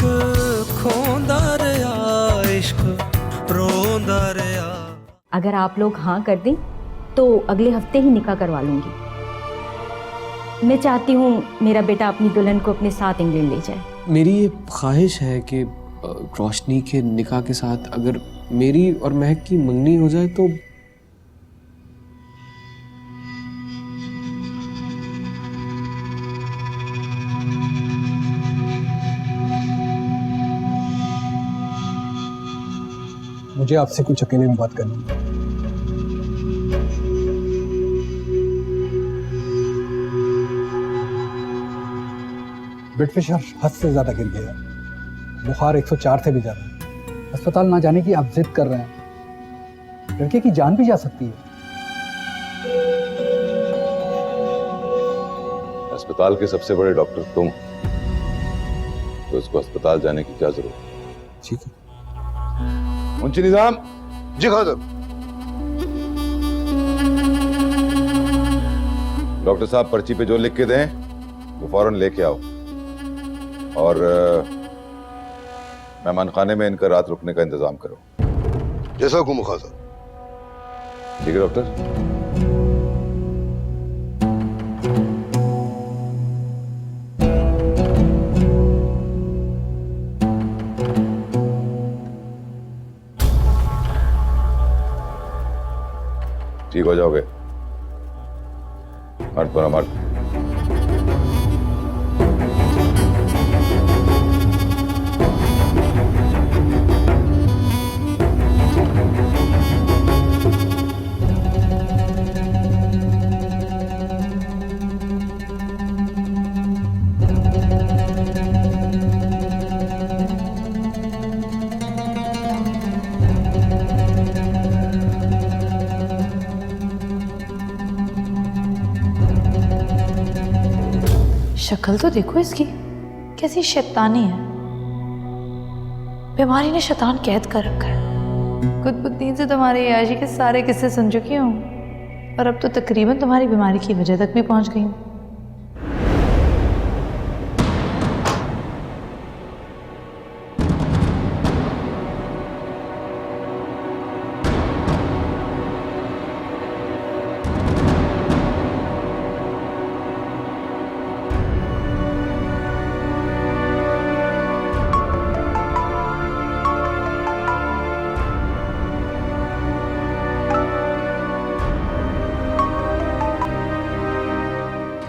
इश्क खोंदा रहा, इश्क रोंदा रहा। अगर आप लोग हाँ कर दें तो अगले हफ्ते ही निकाह करवा लूंगी। मैं चाहती हूँ मेरा बेटा अपनी दुल्हन को अपने साथ इंग्लैंड ले जाए। मेरी ये ख्वाहिश है कि रोशनी के निकाह के साथ अगर मेरी और महक की मंगनी हो जाए तो मुझे आपसे कुछ अकेले में बात करनी है। ब्लड प्रेशर हद से ज्यादा गिर गया है, बुखार 104 से भी ज्यादा है। अस्पताल ना जाने की आप जिद कर रहे हैं, लड़के की जान भी जा सकती है। अस्पताल के सबसे बड़े डॉक्टर तुम, तो इसको अस्पताल जाने की क्या जरूरत है? ठीक है। मुंशी निजाम। जी खादर। डॉक्टर साहब पर्ची पे जो लिख के दें वो फौरन लेके आओ, और मेहमान खाने में इनका रात रुकने का इंतजाम करो। जैसा हुक्म खादर। ठीक है डॉक्टर। ठीक हो जाओगे। मर्द पर मर्द। शक्ल तो देखो इसकी, कैसी शैतानी है। बीमारी ने शैतान कैद कर रखा है। कुतुबुद्दीन से तुम्हारे याशी के सारे किस्से सुन चुकी हूँ, और अब तो तकरीबन तुम्हारी बीमारी की वजह तक भी पहुंच गई हूँ।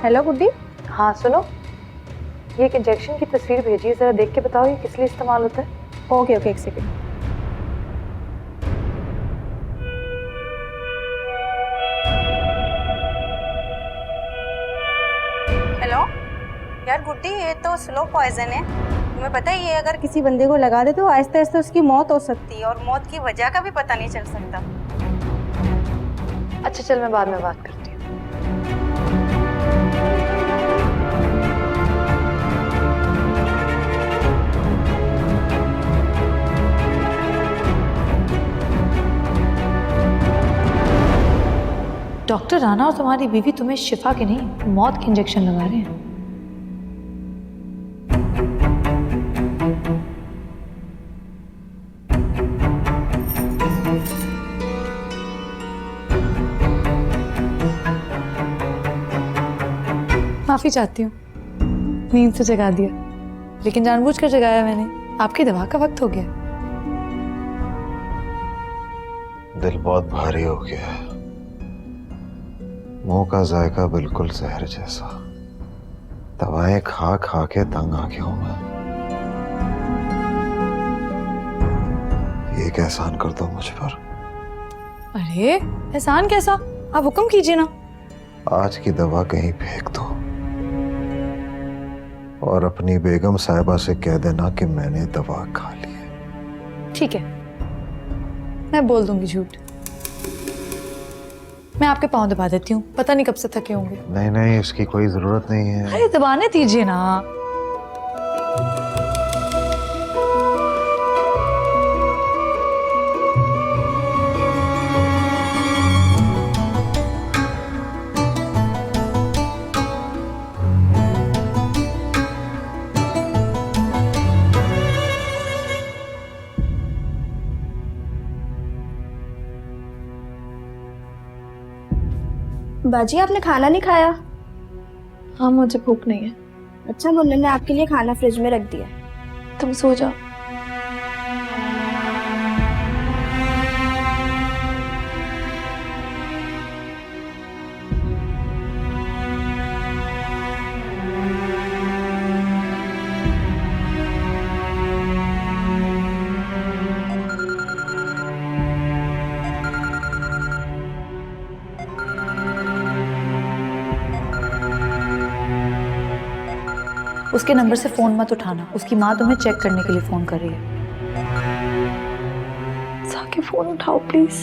हेलो गुड्डी। हाँ सुनो, ये एक इंजेक्शन की तस्वीर भेजी है, जरा देख के बताओ ये किस लिए इस्तेमाल होता है। ओके ओके, एक सेकंड। हेलो यार गुड्डी, ये तो स्लो पॉइजन है। तुम्हें पता है ये अगर किसी बंदे को लगा दे तो आहिस्ते आहिस्ते उसकी मौत हो सकती है, और मौत की वजह का भी पता नहीं चल सकता। अच्छा चल, मैं बाद में बात करती हूँ। डॉक्टर राना और तुम्हारी बीवी तुम्हें शिफा के नहीं, मौत के इंजेक्शन लगा रहे हैं। माफी चाहती हूँ, नींद से जगा दिया, लेकिन जानबूझकर जगाया मैंने। आपकी दवा का वक्त हो गया। दिल बहुत भारी हो गया है, मुंह का जायका बिल्कुल जहर जैसा। दवाएं खा खा के तंग आ गया हूं मैं। एक एहसान कर दो मुझ पर। अरे एहसान कैसा, आप हुक्म कीजिए ना। आज की दवा कहीं फेंक दो और अपनी बेगम साहिबा से कह देना कि मैंने दवा खा ली है। ठीक है, मैं बोल दूंगी झूठ। मैं आपके पाँव दबा देती हूँ, पता नहीं कब से थके होंगे। नहीं नहीं, इसकी कोई जरूरत नहीं है। अरे दबाने दीजिए ना। बाजी आपने खाना नहीं खाया? हाँ मुझे भूख नहीं है। अच्छा, मुन्ना ने आपके लिए खाना फ्रिज में रख दिया। तुम सो जाओ। उसके नंबर से फोन मत उठाना, उसकी माँ तुम्हें चेक करने के लिए फोन कर रही है। साकिब फोन उठाओ प्लीज।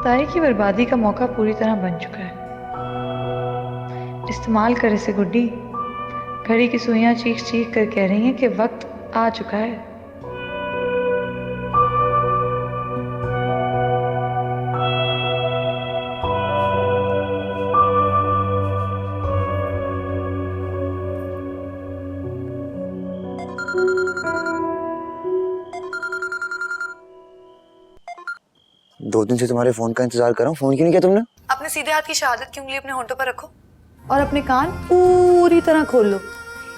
ताई की बर्बादी का मौका पूरी तरह बन चुका है। इस्तेमाल कर इसे गुड्डी। घड़ी की सुइयां चीख चीख कर कह रही हैं कि वक्त आ चुका है। दो दिन से तुम्हारे फोन का इंतजार कर रहा हूँ, फोन क्यों नहीं किया तुमने? अपने सीधे हाथ की शहादत की उंगली अपने होंठों पर रखो और अपने कान पूरी तरह खोल लो,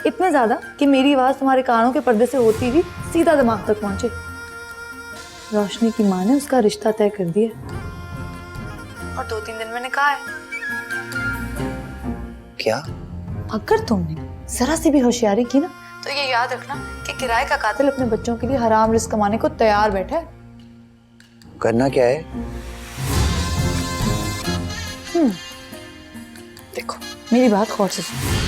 इतना ज्यादा कि मेरी आवाज तुम्हारे कानों के पर्दे से होती हुई सीधा दिमाग तक पहुंचे। रोशनी की माँ ने उसका रिश्ता तय कर दिया और 2-3 दिन में निकाह है। क्या? अगर तुमने जरा सी भी होशियारी की ना तो ये याद रखना कि किराए का कातिल अपने बच्चों के लिए हराम रिस्क कमाने को तैयार बैठा है। करना क्या है? देखो मेरी बात गौर से सुनो।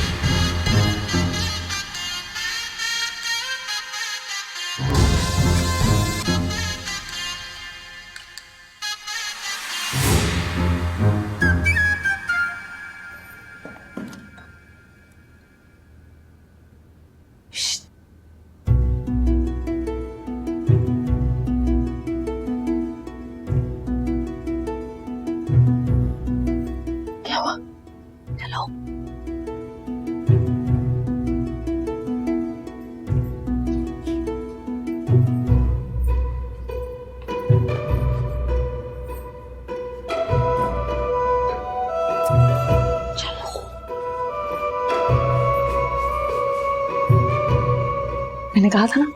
क्या हुआ? चलो। मैंने कहा था ना,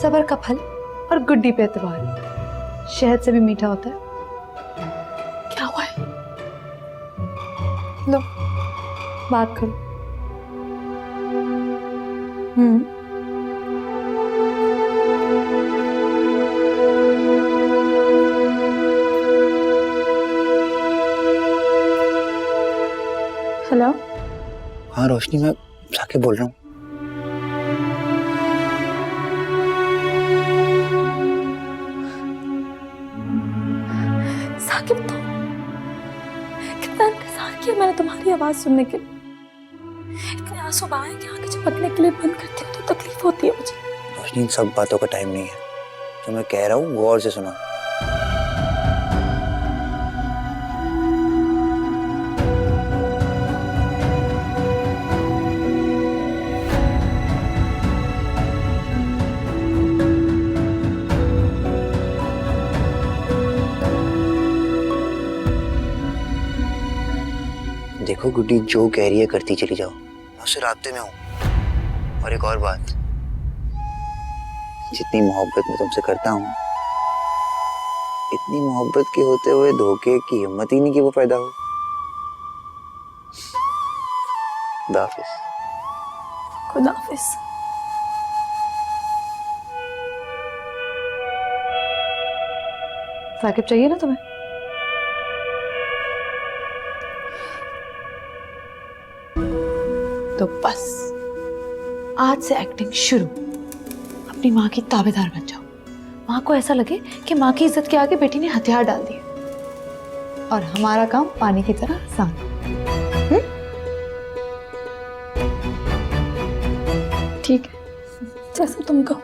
सबर का फल और गुड्डी पे एतबार शहद से भी मीठा होता है। क्या हुआ है? लो बात करो। हेलो। हाँ रोशनी, मैं साकिब बोल रहा हूँ। साकिब, तो कितना इंतजार किया मैंने तुम्हारी आवाज सुनने के लिए। इतने आंसू बहाए कि आंखें झपकने के लिए बंद करती हूँ तो तकलीफ होती है मुझे। रोशनी, इन सब बातों का टाइम नहीं है। जो मैं कह रहा हूँ गौर से सुनो। देखो गुड्डी, जो कह रही है करती चली जाओ, मैं उससे राब्ते में हूँ। और एक और बात, जितनी मोहब्बत मैं तुमसे करता हूँ, इतनी मोहब्बत के होते हुए धोखे की हिम्मत ही नहीं कि वो पैदा हो। खुदा हाफिज। खुदा हाफिज। साकिब चाहिए ना तुम्हें? तो बस आज से एक्टिंग शुरू। अपनी माँ की ताबेदार बन जाओ। माँ को ऐसा लगे कि माँ की इज्जत के आगे बेटी ने हथियार डाल दिए और हमारा काम पानी की तरह आसान। ठीक है, जैसे तुम कहो।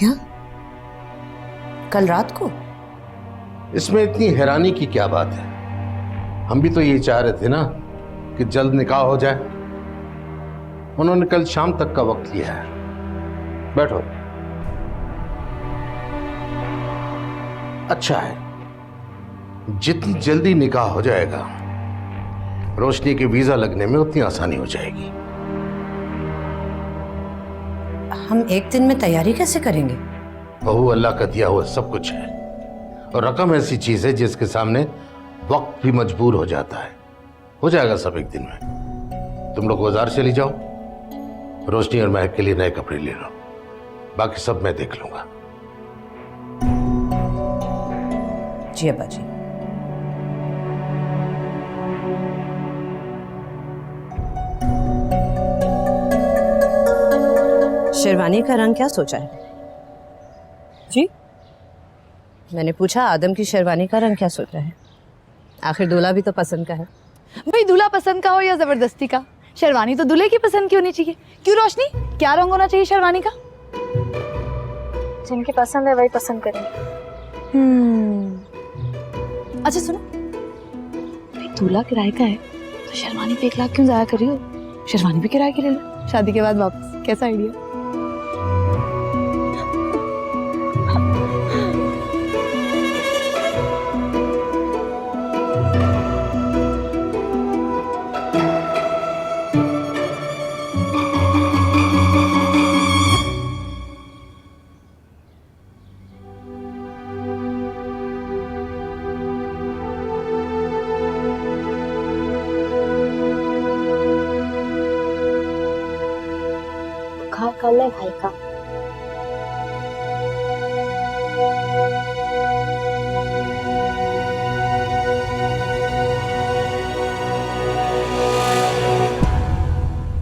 क्या? कल रात को? इसमें इतनी हैरानी की क्या बात है? हम भी तो ये चाह रहे थे ना कि जल्द निकाह हो जाए। उन्होंने कल शाम तक का वक्त लिया है। बैठो। अच्छा है, जितनी जल्दी निकाह हो जाएगा रोशनी के वीजा लगने में उतनी आसानी हो जाएगी। हम एक दिन में तैयारी कैसे करेंगे? बहू अल्लाह का दिया हुआ सब कुछ है, और रकम ऐसी चीज है जिसके सामने वक्त भी मजबूर हो जाता है। हो जाएगा सब एक दिन में। तुम लोग बाजार चली जाओ, रोशनी और महक के लिए नए कपड़े ले लो, बाकी सब मैं देख लूंगा। जी अब्बा जी। शेरवानी का रंग क्या सोचा है? जी मैंने पूछा, आदम की शेरवानी का रंग क्या सोचा है? आखिर दूल्हा भी तो पसंद का है। भाई दूल्हा पसंद का हो या जबरदस्ती का, शेरवानी तो दूल्हे की पसंद की होनी चाहिए। क्यों रोशनी, क्या रंग होना चाहिए शेरवानी का? जिनकी पसंद है वही पसंद करेंगे। अच्छा सुनो, दूल्हा किराए का है तो शेरवानी पे 1 लाख क्यों जाया कर रही हो? शेरवानी भी किराए की ले लो, शादी के बाद वापस। कैसा आइडिया? कल है भाई का।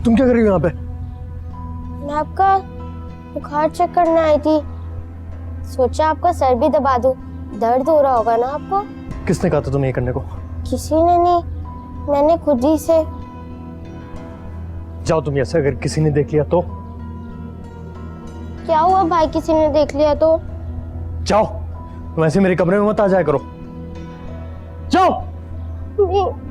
तुम क्या कर रही हो यहाँ पे? मैं आपका बुखार चेक करने आई थी, सोचा आपका सर भी दबा दूं। दर्द हो रहा होगा ना आपको? किसने कहा था तुम्हें ये करने को? किसी ने नहीं, मैंने खुद ही से। जाओ तुम ऐसे, अगर किसी ने देख लिया तो? क्या हुआ भाई, किसी ने देख लिया तो? जाओ, वैसे मेरे कमरे में मत आ जाया करो। जाओ। नहीं।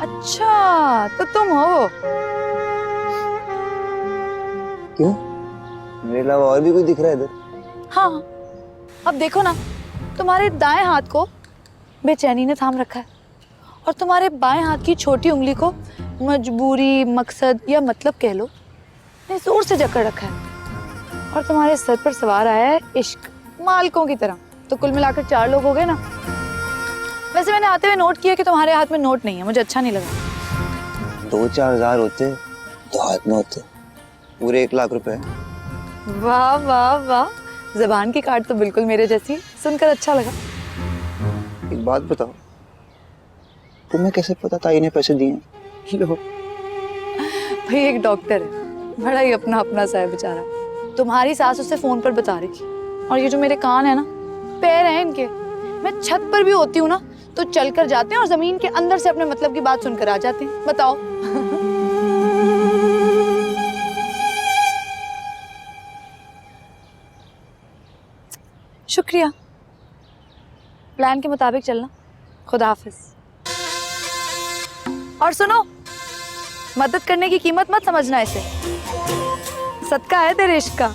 अच्छा तो तुम हो? क्यों, मेरे अलावा और भी कोई दिख रहा है इधर? हाँ, अब देखो ना, तुम्हारे दाएं हाथ को बेचैनी ने थाम रखा है और तुम्हारे बाएं हाथ की छोटी उंगली को मजबूरी, मकसद या मतलब कह लो, ने जोर से जकड़ रखा है। और तुम्हारे सर पर सवार आया है इश्क, मालकों की तरह। तो कुल मिलाकर 4 लोग हो गए ना। वैसे मैंने आते हुए नोट किया कि तुम्हारे हाथ में नोट नहीं है, मुझे अच्छा नहीं लगा। 2-4 हजार होते तो हाथ में होते, पूरे 1 लाख रुपए। वाह वाह वाह, जबान की काट तो बिल्कुल मेरे जैसी, सुनकर अच्छा लगा। एक बात बताओ, तुम्हें कैसे पता ताई ने पैसे दिए? भाई एक डॉक्टर है, बड़ा ही अपना अपना सा है बेचारा। तुम्हारी सास उसे फोन पर बता रही थी। और ये जो मेरे कान है ना, पैर हैं इनके, मैं छत पर भी होती हूँ ना तो चलकर जाते हैं और जमीन के अंदर से अपने मतलब की बात सुनकर आ जाते हैं। बताओ। शुक्रिया, प्लान के मुताबिक चलना। खुदा हाफिज। और सुनो, मदद करने की कीमत मत समझना इसे, सदका है तेरे इश्क का।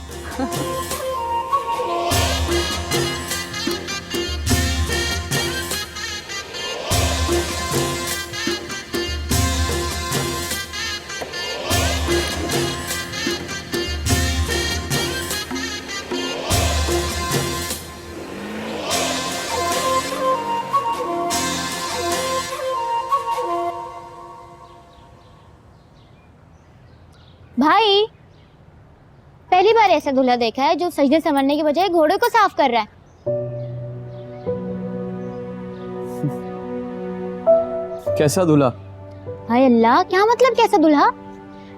भाई पहली बार ऐसा दूल्हा देखा है जो सजने संवरने के बजाय घोड़े को साफ कर रहा है। कैसा दूल्हा? हाय अल्लाह, क्या मतलब कैसा दूल्हा?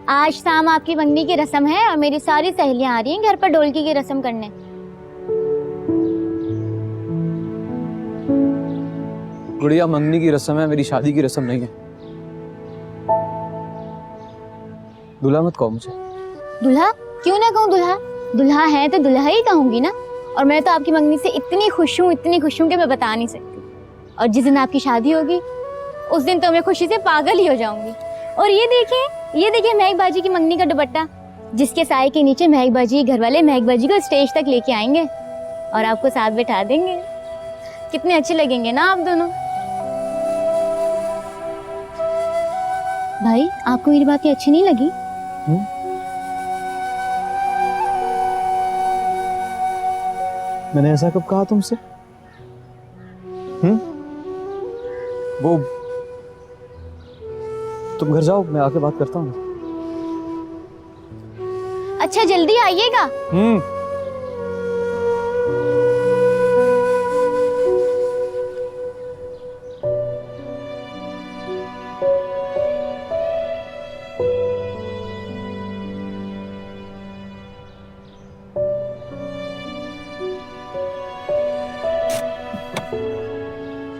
आज शाम आपकी मंगनी की रस्म है और मेरी सारी सहेलियां आ रही हैं घर पर ढोलकी की रस्म करने। गुड़िया, मंगनी की रस्म है, मेरी शादी की रस्म नहीं है। दूल्हा मत कहो मुझे। दूल्हा? क्यों ना कहूँ दूल्हा? दूल्हा है तो दूल्हा ही कहूंगी ना। और मैं तो आपकी मंगनी से इतनी खुश हूँ कि मैं बता नहीं सकती। और जिस दिन आपकी शादी होगी उस दिन तो मैं खुशी से पागल ही हो जाऊंगी। और ये देखिए महक बाजी की मंगनी का दुपट्टा, जिसके साए के नीचे महक बाजी घर वाले महक बाजी को स्टेज तक लेके आएंगे और आपको साथ बैठा देंगे। कितने अच्छे लगेंगे ना आप दोनों। भाई, आपको मेरी बातें अच्छी नहीं लगी? मैंने ऐसा कब कहा तुमसे? वो तुम घर जाओ, मैं आके बात करता हूँ। अच्छा, जल्दी आइएगा।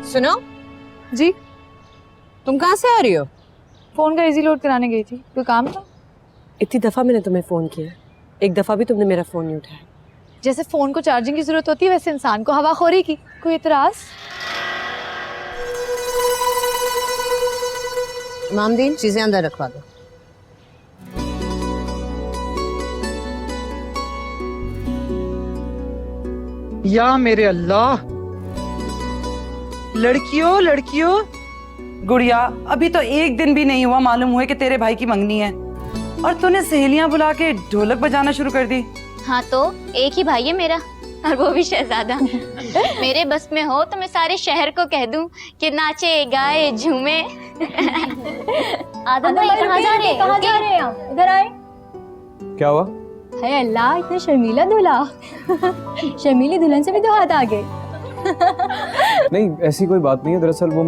सुनो जी, तुम कहाँ से आ रही हो? फोन का इजी लोड कराने गई थी, कोई काम था? इतनी दफा मैंने तुम्हें फोन किया, एक दफा भी तुमने मेरा फोन नहीं उठाया। जैसे फोन को चार्जिंग की जरूरत होती है वैसे इंसान को हवाखोरी की। कोई इतराज? इमामदीन, चीजें अंदर रखवा दो। या मेरे अल्लाह, लड़कियों गुड़िया, अभी तो एक दिन भी नहीं हुआ मालूम हुए कि तेरे भाई की मंगनी है और तूने सहेलियां बुला के ढोलक बजाना शुरू कर दी। हाँ तो एक ही भाई है मेरा, और वो भी शहजादा। मेरे बस में हो तो मैं सारे शहर को कह दूं कि नाचे गाए झूमे। आदम भाई, कहाँ जा रहे हैं आप? इधर आए। क्या हुआ? हाय अल्लाह, इतना शर्मीला दूल्हा। शर्मीली दुल्हन से भी तो हाथ आगे। नहीं, ऐसी कोई बात नहीं है। दरअसल वो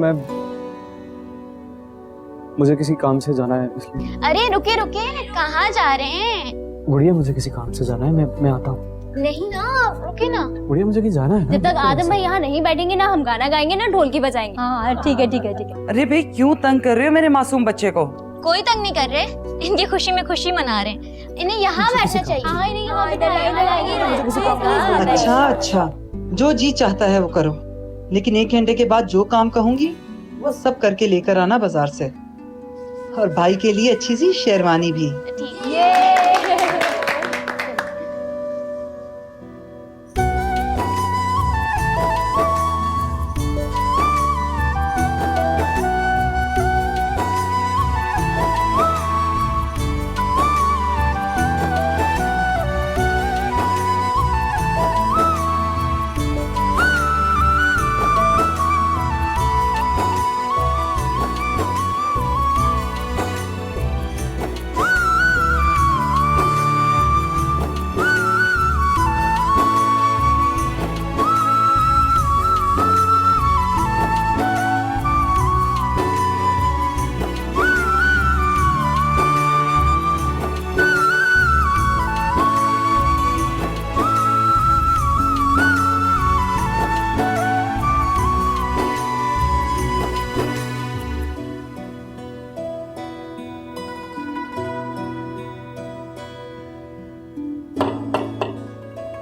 मुझे किसी काम से जाना है इसलिए। अरे रुके, कहाँ जा रहे हैं? गुड़िया, मुझे किसी काम से जाना है, मैं आता हूँ। नहीं ना, रुके ना। गुड़िया, मुझे कहीं जाना है ना। जब तक आदम भाई यहाँ नहीं बैठेंगे ना हम गाना गाएंगे ना ढोलकी बजाएंगे। हाँ ठीक है। अरे भाई, क्यों तंग कर रहे हो मेरे मासूम बच्चे को? कोई तंग नहीं कर रहे, इनकी खुशी में खुशी मना रहे हैं। इन्हें यहाँ बैठना चाहिए। हाँ, इन्हें यहाँ अच्छा, जो जी चाहता है वो करो, लेकिन 1 घंटे के बाद जो काम कहूंगी वो सब करके लेकर आना बाजार से, और भाई के लिए अच्छी सी शेरवानी भी।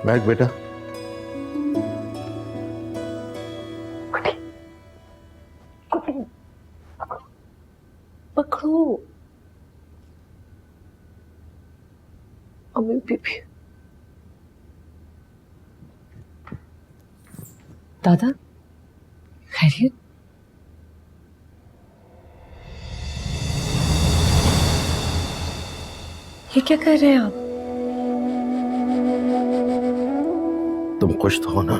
बैठ बेटा। पकड़ो। अम्मी बीबी। दादा, खैरियत? ये क्या कर रहे हैं आप? तुम खुश तो हो ना?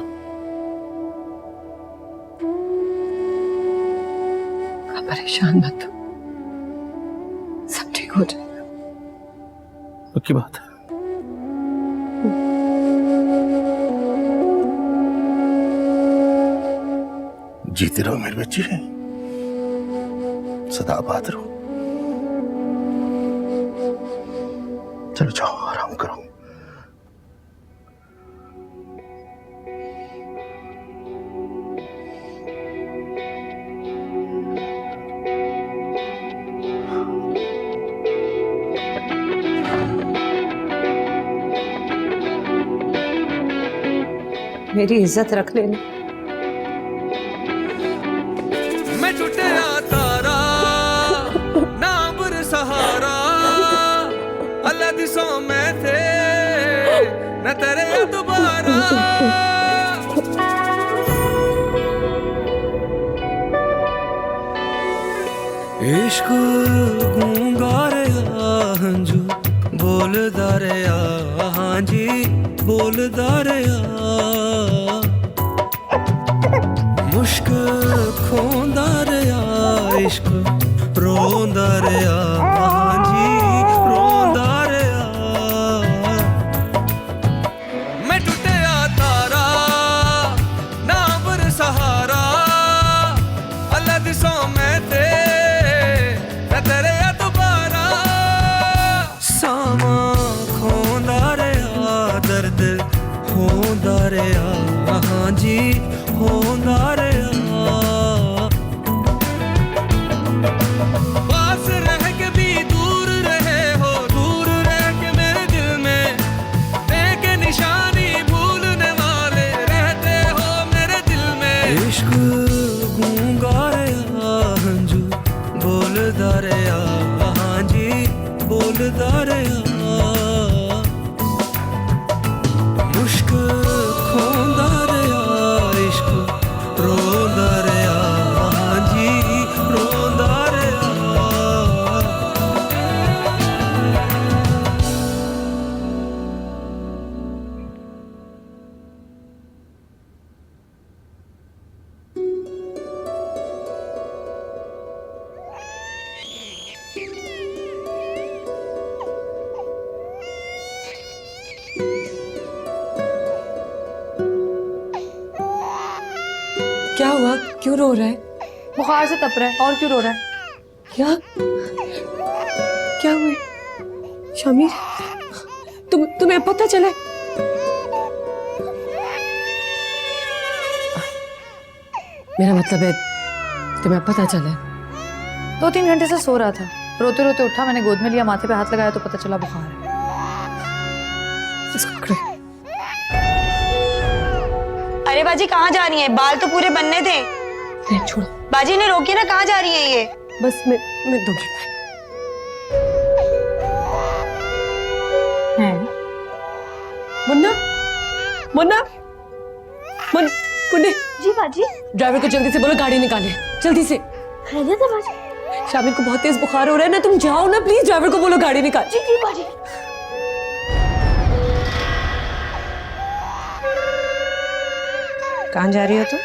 आप परेशान मत हो, सब ठीक हो जाएगा। पक्की बात है। जीती रहो मेरी बच्ची। सदा आबाद रहो। चलो जाओ, आराम करो। मेरी इज्जत रख लेना। मैं टूटिया तारा ना बुर सहारा अल्लाह दिसों मैं थे न तेरे दोबारा। इश्क गूंगा रे हंजू बोलदा रे हाँ जी बोलदा रे मुश्क खोंदा रे इश्क रोंदा रे हाँ जी रोंदा रे मैं टूटिया तारा ना बर सहारा अल्लाह दिसों मैं थे न तेरे दोबारा। सामा खोंदा रे दर्द होंदा रे हाँ जी होंदा रे पास रह के भी दूर रहे हो, दूर रह के मेरे दिल में देख निशानी भूलने वाले रहते हो मेरे दिल में। इश्क गूंगा रे हंजू बोलदा रे हाँ जी बोलदा रे मुश्क खोंदा रे इश्क रोंदा रे हाँ जी रोंदा रे। क्या हुआ, क्यों रो रहा है? बुखार से तप रहा है और क्यों रो रहा है? क्या क्या हुआ शामिर? तुम्हें पता चला? मेरा मतलब है तुम्हें पता चला? 2-3 घंटे से सो रहा था, रोते रोते उठा, मैंने गोद में लिया, माथे पे हाथ लगाया तो पता चला बुखार है। इसको पकड़े। अरे बाजी कहाँ जा रही है? बाल तो पूरे बनने थे। नहीं छोड़ो बाजी ने रोकी ना, कहाँ जा रही है ये? बस मैं 2 मिनट में। मुन्ना मुन्ना मुन्ने जी बाजी। ड्राइवर को जल्दी से बोलो गाड़ी निकाले, जल्दी से। खैरियत है बाजी? शामिर को बहुत तेज बुखार हो रहा है ना, तुम जाओ ना प्लीज, ड्राइवर को बोलो गाड़ी निकाल। जी जी बाजी। कहाँ जा रही हो तुम?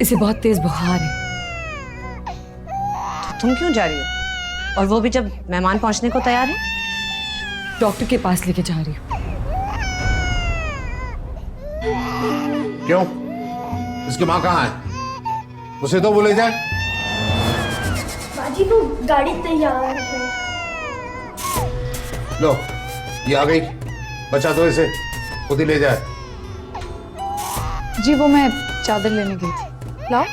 इसे बहुत तेज बुखार है। तो तुम क्यों जा रही हो? और वो भी जब मेहमान पहुंचने को तैयार है? डॉक्टर के पास लेके जा रही हूँ। क्यों? इसकी माँ कहाँ है? उसे तो बोले जाए। बाजी वो गाड़ी तैयार है। लो ये आ गई, बचा दो इसे, खुद ही ले जाए। जी वो मैं चादर लेने गई थी, लाओ।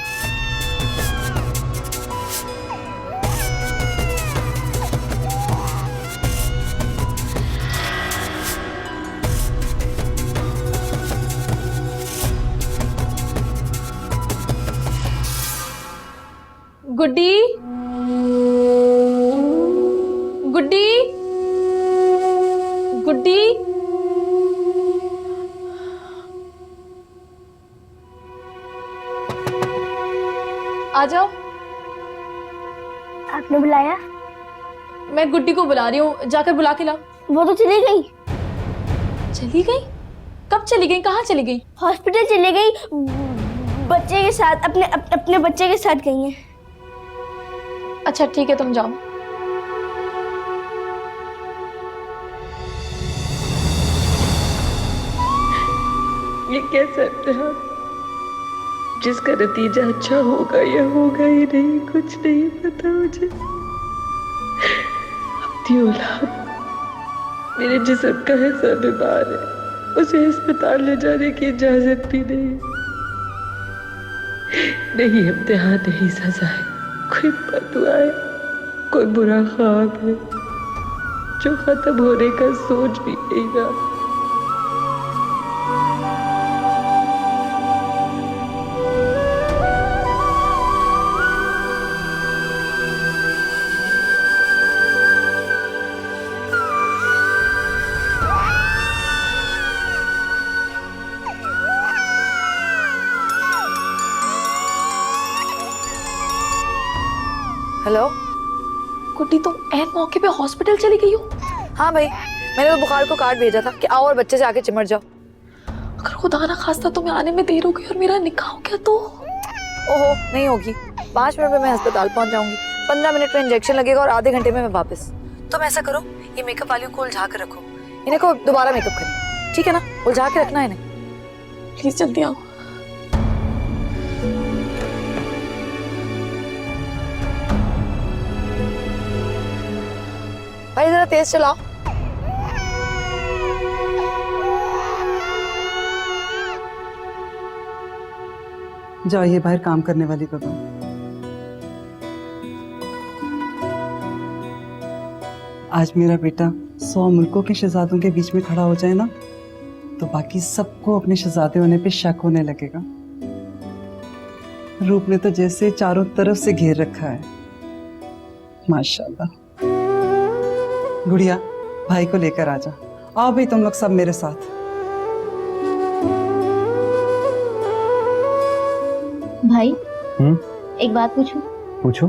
गुड्डी गुड्डी गुड्डी आ जाओ। आपने बुलाया? मैं गुड्डी को बुला रही हूँ, जाकर बुला के लाओ। वो तो चली गई। चली गई? कब चली गई? कहाँ चली गई? हॉस्पिटल चली गई, बच्चे के साथ, अपने बच्चे के साथ गई है। अच्छा ठीक है, तुम जाओ। ये कैसे? जिसका नतीजा अच्छा होगा या होगा ही नहीं, कुछ नहीं पता मुझे। अपनी औलाद मेरे जिस्म का हिस्सा बीमार है, उसे अस्पताल ले जाने की इजाजत भी नहीं। नहीं इम्तिहान, नहीं सजा है, कोई बदुआ है, कोई बुरा ख्वाब है जो खत्म होने का सोच भी नहीं रहा। हेलो गुड्डी, तुम ऐन मौके पे हॉस्पिटल चली गई हो? हाँ भाई, मैंने तो बुखार को कार्ड भेजा था कि आओ और बच्चे से आके चिमट जाओ। अगर खुदा ना खास्ता तुम्हें आने में देर हो गई और मेरा निकाह हो गया तो? ओहो, नहीं होगी। 5 मिनट में मैं अस्पताल पहुंच जाऊंगी, 15 मिनट में इंजेक्शन लगेगा और आधे घंटे में मैं वापस। तुम ऐसा करो, ये मेकअप वालियों को उलझा कर रखो, इन्हें को दोबारा मेकअप करें, ठीक है ना? उलझा के रखना है इन्हें। प्लीज जल्दी आओ। भाई जरा तेज चलाओ। जाओ, ये बाहर काम करने वाली को दो। आज मेरा बेटा 100 मुल्कों के शहजादों के बीच में खड़ा हो जाए ना, तो बाकी सबको अपने शहजादे होने पे शक होने लगेगा। रूप ने तो जैसे चारों तरफ से घेर रखा है, माशाल्लाह। गुड़िया, भाई को लेकर आजा। आओ भाई, तुम लोग सब मेरे साथ। भाई एक बात पूछूं? पूछो।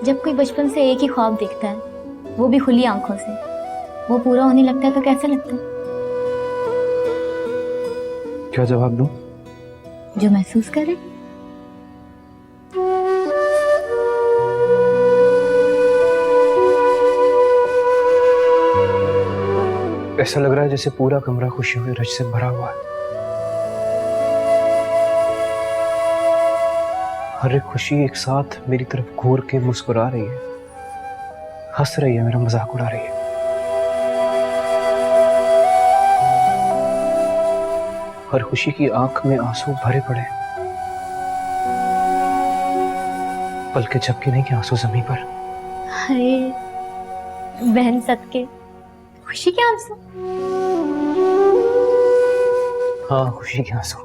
जब कोई बचपन से एक ही ख्वाब देखता है, वो भी खुली आंखों से, वो पूरा होने लगता है तो कैसा लगता है? क्या जवाब दूं? जो महसूस करे। ऐसा लग रहा है जैसे पूरा कमरा खुशियों के रज से भरा हुआ है। हर एक खुशी एक साथ मेरी तरफ घूर के मुस्कुरा रही है, हंस रही है, मेरा मजाक उड़ा रही है। हर खुशी की आंख में आंसू भरे पड़े, पलके झपके नहीं कि आंसू जमीन पर। अरे बहन सदके, खुशी के आंसू? हाँ, खुशी के आंसू।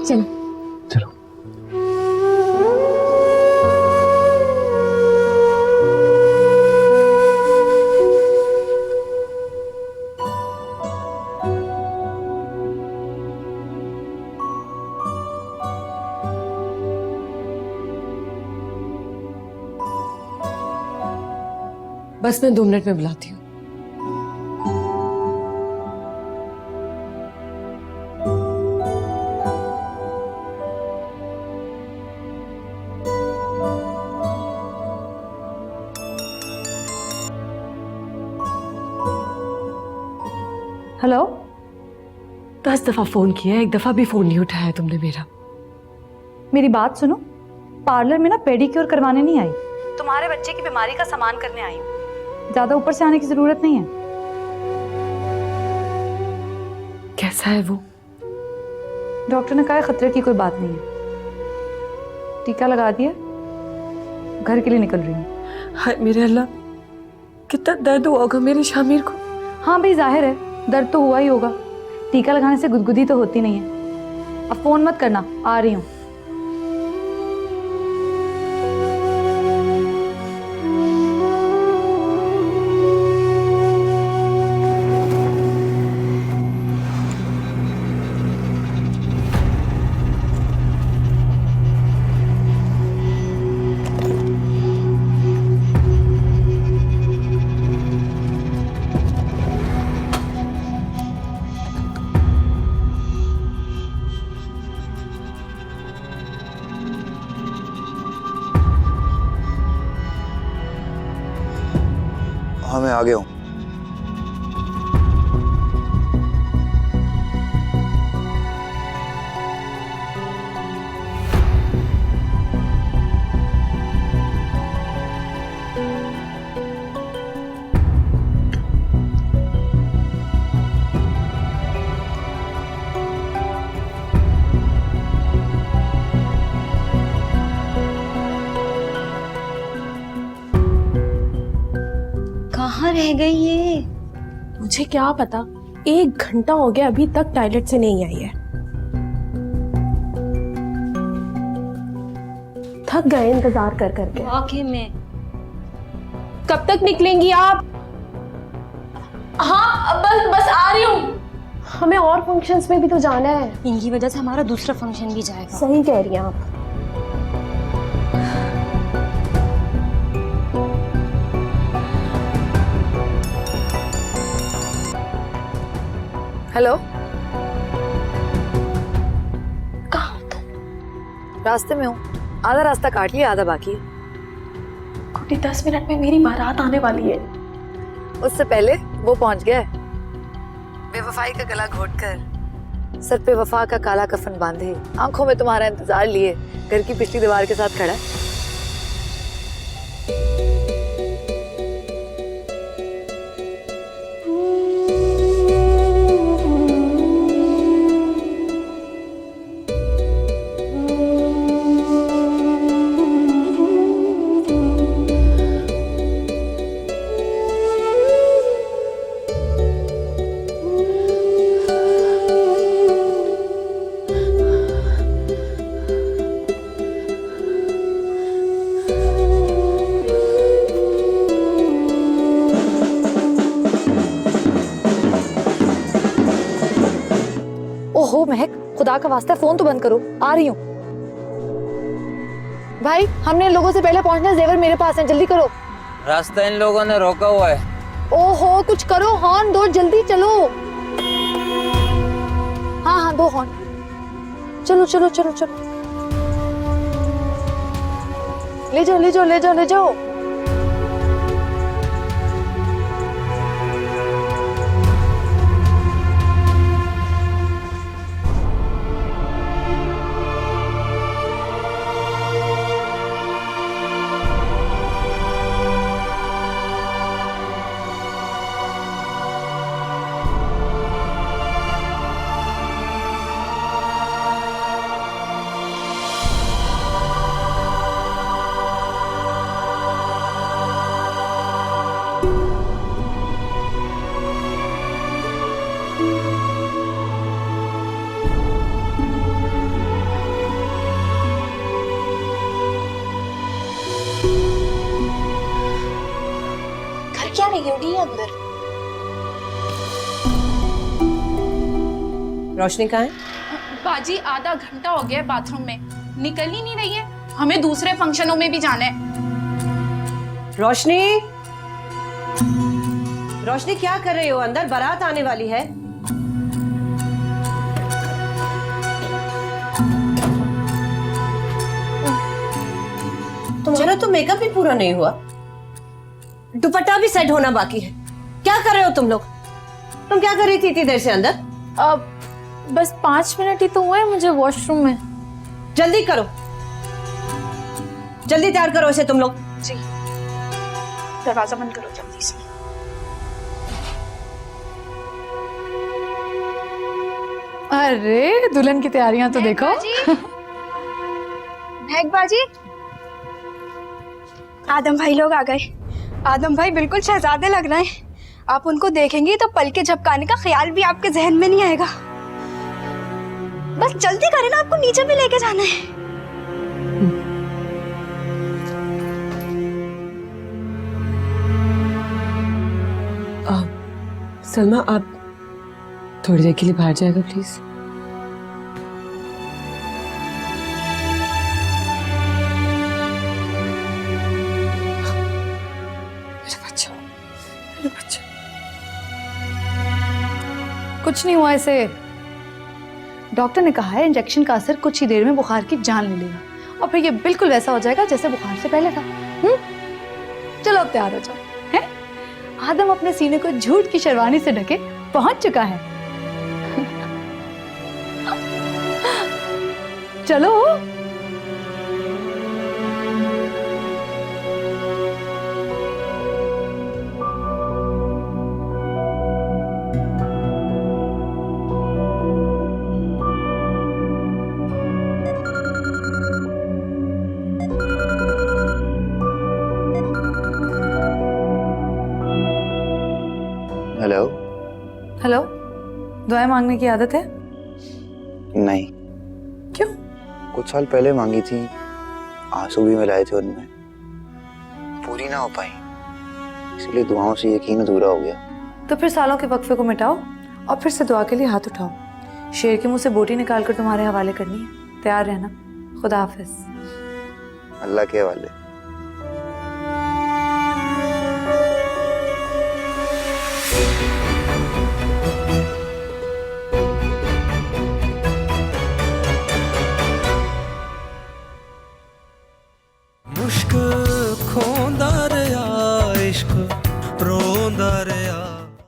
चलो चलो। बस मैं 2 मिनट में बुलाती हूँ। हेलो। 10 दफा फोन किया, 1 दफा भी फोन नहीं उठाया तुमने मेरा। मेरी बात सुनो, पार्लर में ना पेडिक्योर करवाने नहीं आई, तुम्हारे बच्चे की बीमारी का सामान करने आई हूँ। ज्यादा ऊपर से आने की जरूरत नहीं है। कैसा है वो? डॉक्टर ने कहा है खतरे की कोई बात नहीं है। टीका लगा दिया, घर के लिए निकल रही हूँ। हाय मेरे अल्लाह, कितना दर्द हुआ होगा मेरे शामिर को। हाँ भाई, जाहिर है दर्द तो हुआ ही होगा, टीका लगाने से गुदगुदी तो होती नहीं है। अब फोन मत करना, आ रही हूँ। हाँ, मैं आ गया हूँ। रह गई ये? मुझे क्या पता, 1 घंटा हो गया अभी तक टॉयलेट से नहीं आई है। थक गए इंतजार कर करके। वाकई में। कब तक निकलेंगी आप? हाँ बस आ रही हूँ। हमें और फंक्शंस में भी तो जाना है। इनकी वजह से हमारा दूसरा फंक्शन भी जाएगा। सही कह रही हैं आप। हेलो, कहाँ हो तुम? रास्ते में हूँ। आधा रास्ता काट लिया, आधा बाकी है। कुटी 10 मिनट में मेरी बारात आने वाली है। उससे पहले वो पहुंच गया है। बेवफाई का गला घोटकर, सर पे वफा का काला कफन बांधे, आंखों में तुम्हारा इंतजार लिए, घर की पिछली दीवार के साथ खड़ा है। ओहो महक, खुदा का वास्ता फोन तो बंद करो, आ रही हूँ। भाई, हमने लोगों से पहले पहुंचना है, जेवर मेरे पास है, जल्दी करो। रास्ता इन लोगों ने रोका हुआ है। ओहो, कुछ करो, हॉर्न दो, जल्दी चलो। हाँ दो हॉर्न। चलो चलो चलो चलो, ले जाओ ले जाओ ले जाओ ले जाओ। क्या रही होगी ये अंदर? रोशनी कहाँ है? बाजी, आधा घंटा हो गया है बाथरूम में, निकल ही नहीं रही है। हमें दूसरे फंक्शनों में भी जाना है। रोशनी, रोशनी क्या कर रही हो? अंदर बारात आने वाली है। तुम्हारा तो मेकअप भी पूरा नहीं हुआ, दुपट्टा भी सेट होना बाकी है। क्या कर रहे हो तुम लोग? तुम क्या कर रही थी इतनी देर से अंदर? बस 5 मिनट ही तो हुए मुझे वॉशरूम में। जल्दी करो, जल्दी तैयार करो इसे तुम लोग। जी, दरवाजा बंद करो जल्दी से। अरे दुल्हन की तैयारियां तो देखो। महक बाजी, आदम भाई लोग आ गए। आदम भाई बिल्कुल शहजादे लग रहे हैं। आप उनको देखेंगी तो पलके झपकाने का ख्याल भी आपके जहन में नहीं आएगा। बस जल्दी करें ना, आपको नीचे भी लेके जाना है। सलमा, आप थोड़ी देर के लिए बाहर जाएगा प्लीज? कुछ नहीं हुआ इसे। डॉक्टर ने कहा है इंजेक्शन का असर कुछ ही देर में बुखार की जान ले लेगा और फिर ये बिल्कुल वैसा हो जाएगा जैसे बुखार से पहले था। चलो अब तैयार हो जाओ। हैं? आदम अपने सीने को झूठ की शेरवानी से ढके पहुंच चुका है। चलो। मांगने की आदत है? नहीं। क्यों? कुछ साल पहले मांगी थी, आंसू भी मिलाए थे उनमें, पूरी ना हो पाई, इसलिए दुआओं से यकीन अधूरा हो गया। तो फिर सालों के वक्फे को मिटाओ और फिर से दुआ के लिए हाथ उठाओ। शेर के मुंह से बोटी निकाल कर तुम्हारे हवाले करनी है। तैयार रहना। खुदा हाफिज। अल्लाह के हवाले।